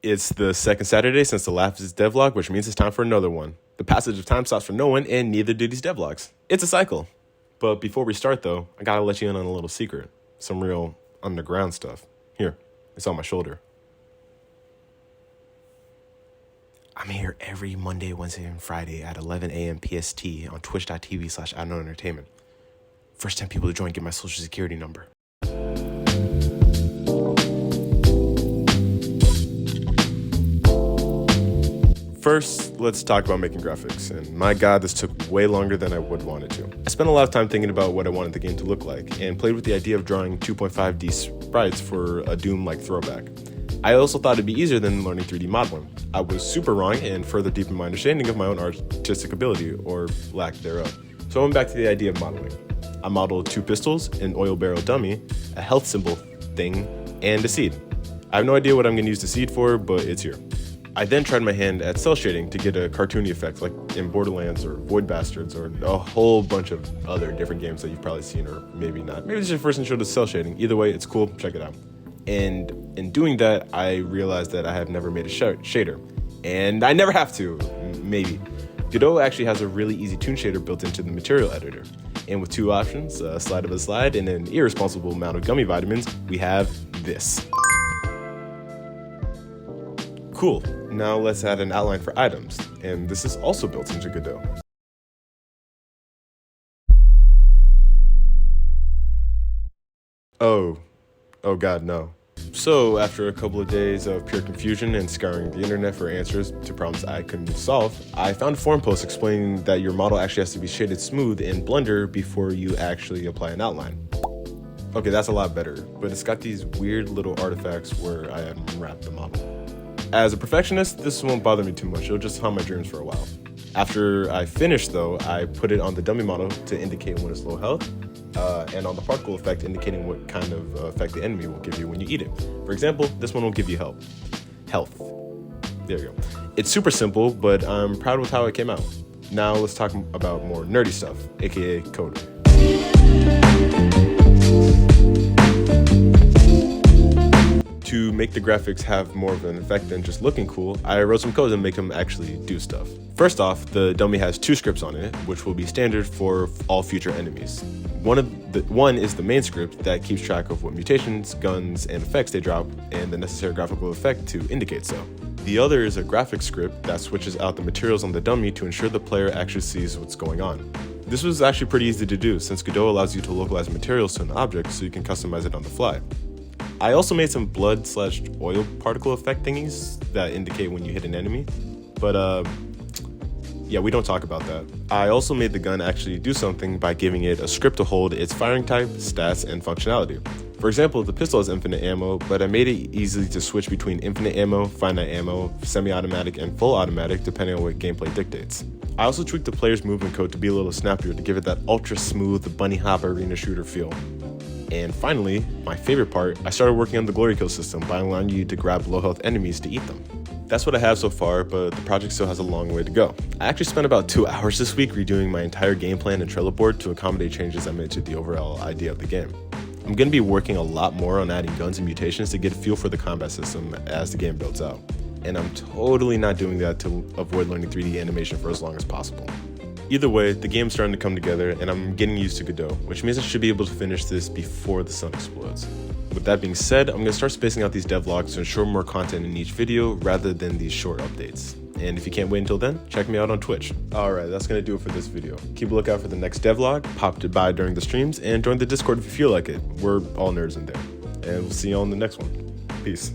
It's the second Saturday since the last devlog, which means it's time for another one. The passage of time stops for no one, and neither do these devlogs. It's a cycle. But before we start, though, I gotta let you in on a little secret. Some real underground stuff. Here, it's on my shoulder. I'm here every Monday, Wednesday, and Friday at 11 a.m. PST on twitch.tv/unknownentertainment. First 10 people to join get my social security number. First, let's talk about making graphics, and my god, this took way longer than I would want it to. I spent a lot of time thinking about what I wanted the game to look like, and played with the idea of drawing 2.5D sprites for a Doom-like throwback. I also thought it'd be easier than learning 3D modeling. I was super wrong and further deepened my understanding of my own artistic ability, or lack thereof. So I went back to the idea of modeling. I modeled 2 pistols, an oil barrel dummy, a health symbol thing, and a seed. I have no idea what I'm going to use the seed for, but it's here. I then tried my hand at cell shading to get a cartoony effect like in Borderlands or Void Bastards or a whole bunch of other different games that you've probably seen or maybe not. Maybe this is your first intro to cell shading. Either way, it's cool. Check it out. And in doing that, I realized that I have never made a shader. And I never have to, maybe. Godot actually has a really easy toon shader built into the material editor. And with 2 options, a slide of a slide and an irresponsible amount of gummy vitamins, we have this. Cool. Now let's add an outline for items. And this is also built into Godot. Oh god, no. So, after a couple of days of pure confusion and scouring the internet for answers to problems I couldn't solve, I found a forum post explaining that your model actually has to be shaded smooth in Blender before you actually apply an outline. Okay, that's a lot better, but it's got these weird little artifacts where I unwrap the model. As a perfectionist, this won't bother me too much, it'll just haunt my dreams for a while. After I finish though, I put it on the dummy model to indicate when it's low health, and on the particle effect indicating what kind of effect the enemy will give you when you eat it. For example, this one will give you health. There you go. It's super simple, but I'm proud with how it came out. Now let's talk about more nerdy stuff, aka code. To make the graphics have more of an effect than just looking cool, I wrote some code to make them actually do stuff. First off, the dummy has 2 scripts on it, which will be standard for all future enemies. One is the main script that keeps track of what mutations, guns, and effects they drop, and the necessary graphical effect to indicate so. The other is a graphics script that switches out the materials on the dummy to ensure the player actually sees what's going on. This was actually pretty easy to do since Godot allows you to localize materials to an object so you can customize it on the fly. I also made some blood/oil particle effect thingies that indicate when you hit an enemy, but yeah, we don't talk about that. I also made the gun actually do something by giving it a script to hold its firing type, stats, and functionality. For example, the pistol has infinite ammo, but I made it easy to switch between infinite ammo, finite ammo, semi-automatic, and full automatic depending on what gameplay dictates. I also tweaked the player's movement code to be a little snappier to give it that ultra-smooth bunny hop arena shooter feel. And finally, my favorite part, I started working on the glory kill system by allowing you to grab low health enemies to eat them. That's what I have so far, but the project still has a long way to go. I actually spent about 2 hours this week redoing my entire game plan and Trello board to accommodate changes I made to the overall idea of the game. I'm going to be working a lot more on adding guns and mutations to get a feel for the combat system as the game builds out. And I'm totally not doing that to avoid learning 3D animation for as long as possible. Either way, the game's starting to come together and I'm getting used to Godot, which means I should be able to finish this before the sun explodes. With that being said, I'm going to start spacing out these devlogs to ensure more content in each video rather than these short updates. And if you can't wait until then, check me out on Twitch. Alright, that's going to do it for this video. Keep a lookout for the next devlog, pop it by during the streams, and join the Discord if you feel like it. We're all nerds in there. And we'll see you on the next one. Peace.